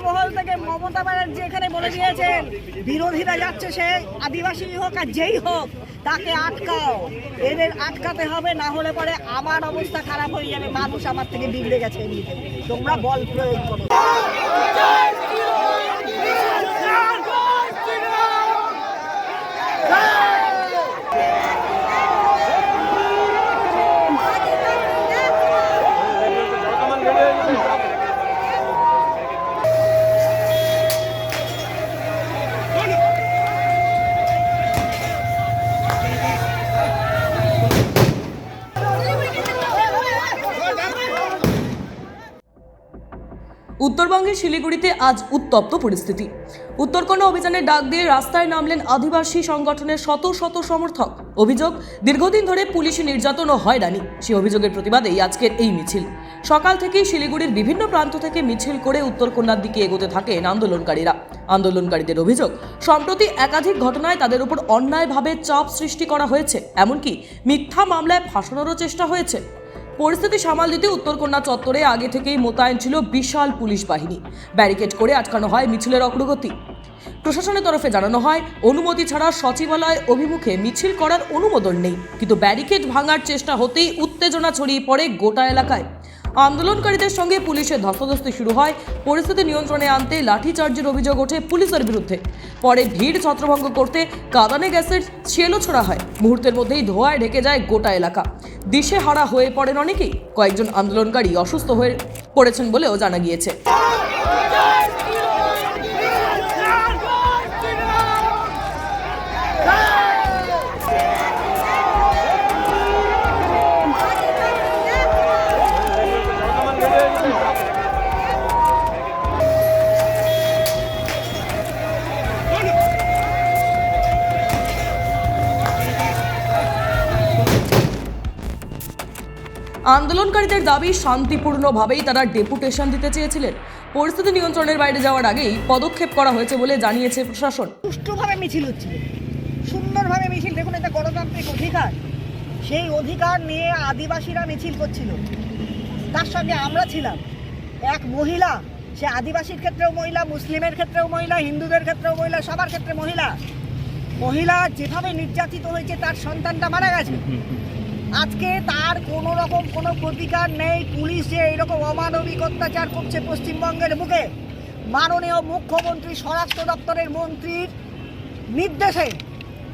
মহল থেকে মমতা ব্যানার্জি এখানে বলে দিয়েছেন বিরোধীরা যাচ্ছে, সে আদিবাসী হোক আর যেই হোক তাকে আটকাও, এদের আটকাতে হবে, না হলে পরে আমার অবস্থা খারাপ হয়ে যাবে, মানুষ আমার থেকে বিগড়ে গেছে এমনিতে, তোমরা বল প্রয়োগ করো। উত্তরবঙ্গের শিলিগুড়িতে আজ উত্তপ্ত পরিস্থিতি। উত্তরকন্যা অভিযানের ডাক দিয়ে রাস্তায় নামলেন আদিবাসী সংগঠনের শত শত সমর্থক। অভিযোগ, দীর্ঘদিন ধরে পুলিশি নির্যাতন ও হয়রানি। সেই অভিযোগের প্রতিবাদেই আজকের এই মিছিল। সকাল থেকেই শিলিগুড়ির বিভিন্ন প্রান্ত থেকে মিছিল করে উত্তরকন্যার দিকে এগোতে থাকেন আন্দোলনকারীরা। আন্দোলনকারীদের অভিযোগ, সম্প্রতি একাধিক ঘটনায় তাদের উপর অন্যায়ভাবে চাপ সৃষ্টি করা হয়েছে, এমনকি মিথ্যা মামলায় ফাঁসানোরও চেষ্টা হয়েছে। পরিস্থিতি সামাল দিতে উত্তরকন্যা চত্বরে আগে থেকেই মোতায়েন ছিল বিশাল পুলিশ বাহিনী। ব্যারিকেড করে আটকানো হয় মিছিলের অগ্রগতি। প্রশাসনের তরফে জানানো হয়, অনুমতি ছাড়া সচিবালয় অভিমুখে মিছিল করার অনুমোদন নেই, কিন্তু ব্যারিকেড ভাঙার চেষ্টা হতেই উত্তেজনা ছড়িয়ে পড়ে গোটা এলাকায়। আন্দোলনকারীদের সঙ্গে পুলিশের ধস্তাধস্তি শুরু হয়। পরিস্থিতি নিয়ন্ত্রণে আনতে লাঠিচার্জের অভিযোগ ওঠে পুলিশের বিরুদ্ধে। পরে ভিড় ছত্রভঙ্গ করতে কাঁদানে গ্যাসের শেলও ছোড়া হয়। মুহূর্তের মধ্যেই ধোঁয়ায় ঢেকে যায় গোটা এলাকা। দিশেহারা হয়ে পড়েন অনেকেই। কয়েকজন আন্দোলনকারী অসুস্থ হয়ে পড়েছেন বলেও জানা গিয়েছে। আন্দোলনকারীদের দাবি, শান্তিপূর্ণভাবেই তারা ডেপুটেশন দিতে চেয়েছিলেন। পরিস্থিতি নিয়ন্ত্রণের বাইরে যাওয়ার আগেই পদক্ষেপ করা হয়েছে বলে জানিয়েছে প্রশাসন। সুষ্ঠুভাবে মিছিল হচ্ছিল, সুন্দরভাবে মিছিল। দেখুন, এটা গণতান্ত্রিক অধিকার, সেই অধিকার নিয়ে আদিবাসীরা মিছিল করছিল। তার সঙ্গে আমরা ছিলাম। এক মহিলা, সে আদিবাসীর ক্ষেত্রেও মহিলা, মুসলিমের ক্ষেত্রেও মহিলা, হিন্দুদের ক্ষেত্রেও মহিলা, সবার ক্ষেত্রে মহিলা। মহিলা যেভাবে নির্যাতিত হয়েছে, তার সন্তানটা মারা গেছে। আজকে তার কোনো রকম কোনো প্রতিকার নেই। পুলিশ যে এইরকম অমানবিক অত্যাচার করছে পশ্চিমবঙ্গের বুকে, মাননীয় মুখ্যমন্ত্রী, স্বরাষ্ট্র দপ্তরের মন্ত্রীর নির্দেশে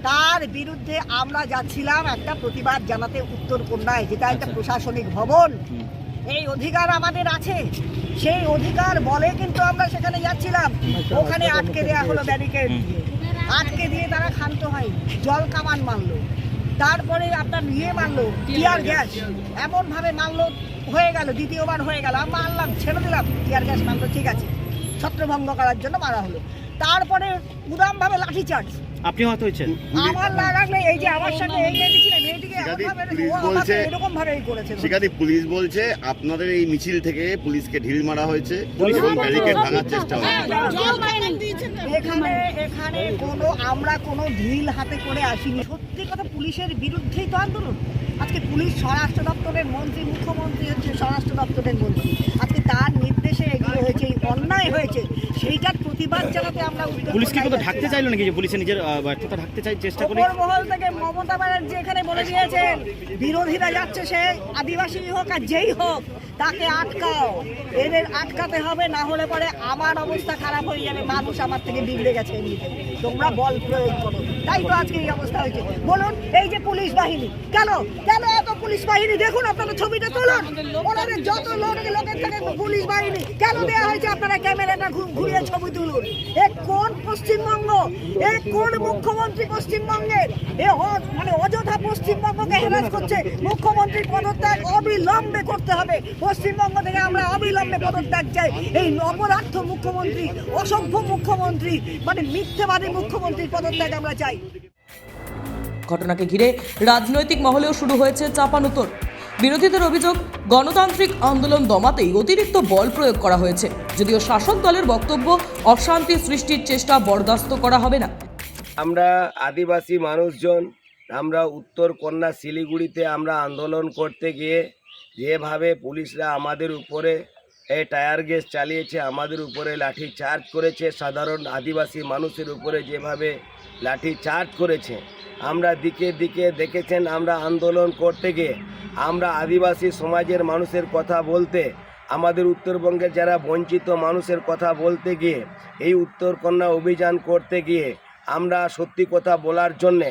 তার বিরুদ্ধে আমরা যাচ্ছিলাম একটা প্রতিবাদ জানাতে উত্তরকন্যায়, যেটা একটা প্রশাসনিক ভবন। এই অধিকার আমাদের আছে, সেই অধিকার বলে কিন্তু আমরা সেখানে যাচ্ছিলাম। ওখানে আটকে দেওয়া হলো ব্যারিকেড দিয়ে, আটকে দিয়ে তারা ক্ষান্ত হয়, জল কামান মারলো, তারপরে আপনার মারলো, টিয়ার গ্যাস এমন ভাবে মারলো, হয়ে গেল দ্বিতীয়বার হয়ে গেল। আমরা মারলাম, ছেড়ে দিলাম, টিয়ার গ্যাস মারলো, ঠিক আছে, ছত্রভঙ্গ করার জন্য মারা হলো। তারপরে উদাম ভাবে লাঠিচার্জ। আপনি হয়তো হয়েছেন, আমার লাগলে এই যে আমার সঙ্গে এই মেয়েটিকে এরকম ভাবে করেছে। সেখানে পুলিশ বলছে আপনাদের এই মিছিল থেকে পুলিশকে ঢিল মারা হয়েছে এবং ব্যারিকেড ভাঙার চেষ্টা হয়েছে। এখানে আমরা কোনো ঢিল হাতে করে আসিনি। সত্যি কথা, পুলিশের বিরুদ্ধেই তো আন্দোলন। আজকে পুলিশ স্বরাষ্ট্র দপ্তরের মন্ত্রী, মুখ্যমন্ত্রী হচ্ছে স্বরাষ্ট্র দপ্তরের মন্ত্রী, আজকে তার নির্দেশে এগুলো হয়েছে, অন্যায় হয়েছে, সেইটার প্রতিবাদ জানাতে আমরা। পুলিশ কি কথা ঢাকতে চাইলো নাকি, যে পুলিশে নিজের ব্যর্থতা ঢাকতে চেষ্টা করে? মহল থেকে মমতা ব্যানার্জি এখানে বলে দিয়েছেন বিরোধীরা যাচ্ছে, সে আদিবাসী হোক আর যেই হোক তাকে আটকাও, এদের আটকাতে হবে, না হলে পরে আমার অবস্থা খারাপ হয়ে যাবে, মানুষ আমার থেকে বিগড়ে গেছে এমনিতে, তোমরা বল প্রয়োগ করো। তাই তো আজকে এই অবস্থা হয়েছে। বলুন, এই যে পুলিশ বাহিনী, কেন কেন এত পুলিশ বাহিনী? দেখুন, আপনারা ছবিটা তুলুন, ওনাদের যত লোকের থেকে পুলিশ বাহিনী কেন দেওয়া হয়েছে? আপনারা ক্যামেরাটা ঘুরিয়ে ছবি তুলুন। এ কোন পশ্চিমবঙ্গ? এ কোন মুখ্যমন্ত্রী পশ্চিমবঙ্গের? এ মানে অযথা পশ্চিমবঙ্গকে হেরাস করছে। মুখ্যমন্ত্রীর পদত্যাগ অবিলম্বে করতে হবে। পশ্চিমবঙ্গ থেকে আমরা অবিলম্বে পদত্যাগ চাই। এই অপরার্থ মুখ্যমন্ত্রী, অসভ্য মুখ্যমন্ত্রী, মানে মিথ্যাবাদী মুখ্যমন্ত্রীর পদত্যাগ আমরা চাই। ঘটনাকে ঘিরে রাজনৈতিক মহলেও শুরু হয়েছে চাপানুতর। বিরোধীদের অভিযোগ, গণতান্ত্রিক আন্দোলন দমাতেই অতিরিক্ত বল প্রয়োগ করা হয়েছে। যদিও শাসক দলের বক্তব্য, অশান্তি সৃষ্টির চেষ্টা বরদাস্ত করা হবে না। আমরা আদিবাসী মানুষজন, আমরা উত্তরকন্যা শিলিগুড়িতে আমরা আন্দোলন করতে গিয়ে যেভাবে পুলিশরা আমাদের উপরে এই টায়ার গ্যাস চালিয়েছে, আমাদের উপরে লাঠি চার্জ করেছে, সাধারণ আদিবাসী মানুষের উপরে যেভাবে লাঠি চার্জ করেছে। আমরা দিকে দিকে দেখেছেন, আমরা আন্দোলন করতে গিয়ে, আমরা আদিবাসী সমাজের মানুষের কথা বলতে, আমাদের উত্তরবঙ্গের যারা বঞ্চিত মানুষের কথা বলতে গিয়ে, এই উত্তরকন্যা অভিযান করতে গিয়ে, আমরা সত্যি কথা বলার জন্যে,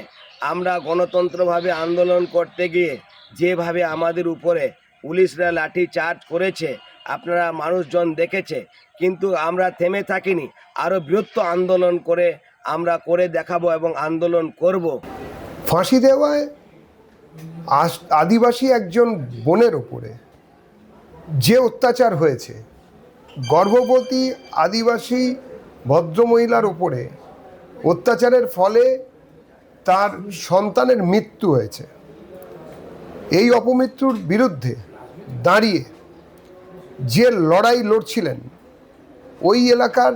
আমরা গণতন্ত্রভাবে আন্দোলন করতে গিয়ে যেভাবে আমাদের উপরে পুলিশরা লাঠি চার্জ করেছে আপনারা মানুষজন দেখেছে, কিন্তু আমরা থেমে থাকিনি, আরও বৃহত্তর আন্দোলন আমরা করে দেখাবো এবং আন্দোলন করব। ফাঁসি দেওয়ায় আদিবাসী একজন বোনের ওপরে যে অত্যাচার হয়েছে, গর্ভবতী আদিবাসী ভদ্রমহিলার ওপরে অত্যাচারের ফলে তার সন্তানের মৃত্যু হয়েছে, এই অপমৃত্যুর বিরুদ্ধে দাঁড়িয়ে যে লড়াই লড়ছিলেন ওই এলাকার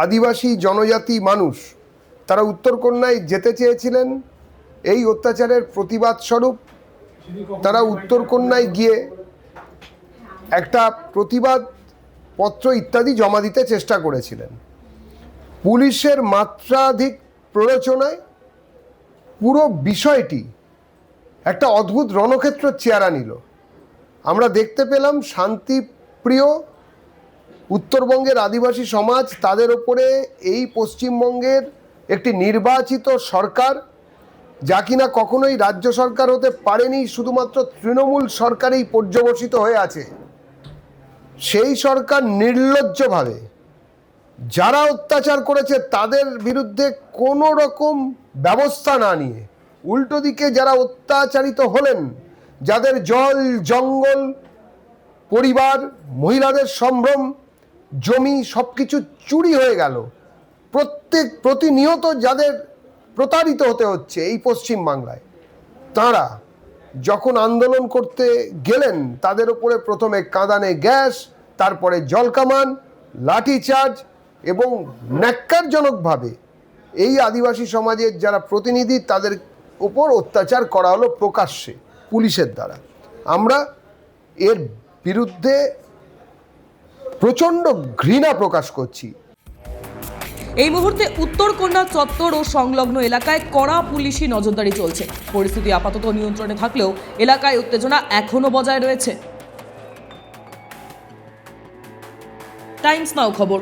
আদিবাসী জনজাতি মানুষ, তারা উত্তরকন্যায় যেতে চেয়েছিলেন। এই অত্যাচারের প্রতিবাদ স্বরূপ তারা উত্তরকন্যায় গিয়ে একটা প্রতিবাদ পত্র ইত্যাদি জমা দিতে চেষ্টা করেছিলেন। পুলিশের মাত্রাধিক প্ররোচনায় পুরো বিষয়টি একটা অদ্ভুত রণক্ষেত্র চেহারা নিল। আমরা দেখতে পেলাম শান্তিপ্রিয় উত্তরবঙ্গের আদিবাসী সমাজ, তাদের ওপরে এই পশ্চিমবঙ্গের একটি নির্বাচিত সরকার, যা কিনা কখনোই রাজ্য সরকার হতে পারেনি, শুধুমাত্র তৃণমূল সরকারেই পর্যবসিত হয়ে আছে, সেই সরকার নির্লজ্জভাবে যারা অত্যাচার করেছে তাদের বিরুদ্ধে কোনো রকম ব্যবস্থা না নিয়ে উল্টো দিকে যারা অত্যাচারিত হলেন, যাদের জল জঙ্গল পরিবার মহিলাদের সম্ভ্রম জমি সব কিছু চুরি হয়ে গেল, প্রতিনিয়ত যাদের প্রতারিত হতে হচ্ছে এই পশ্চিমবাংলায়, তারা যখন আন্দোলন করতে গেলেন তাদের উপরে প্রথমে কাঁদানে গ্যাস, তারপরে জলকামান, লাঠিচার্জ এবং ন্যাক্কারজনকভাবে এই আদিবাসী সমাজের যারা প্রতিনিধি তাদের উপর অত্যাচার করা হলো প্রকাশ্যে পুলিশের দ্বারা। আমরা এর বিরুদ্ধে প্রচণ্ড ঘৃণা প্রকাশ করছি। এই মুহূর্তে উত্তরকন্যা চত্বর ও সংলগ্ন এলাকায় কড়া পুলিশি নজরদারি চলছে। পরিস্থিতি আপাতত নিয়ন্ত্রণে থাকলেও এলাকায় উত্তেজনা এখনো বজায় রয়েছে। টাইমস নাও খবর।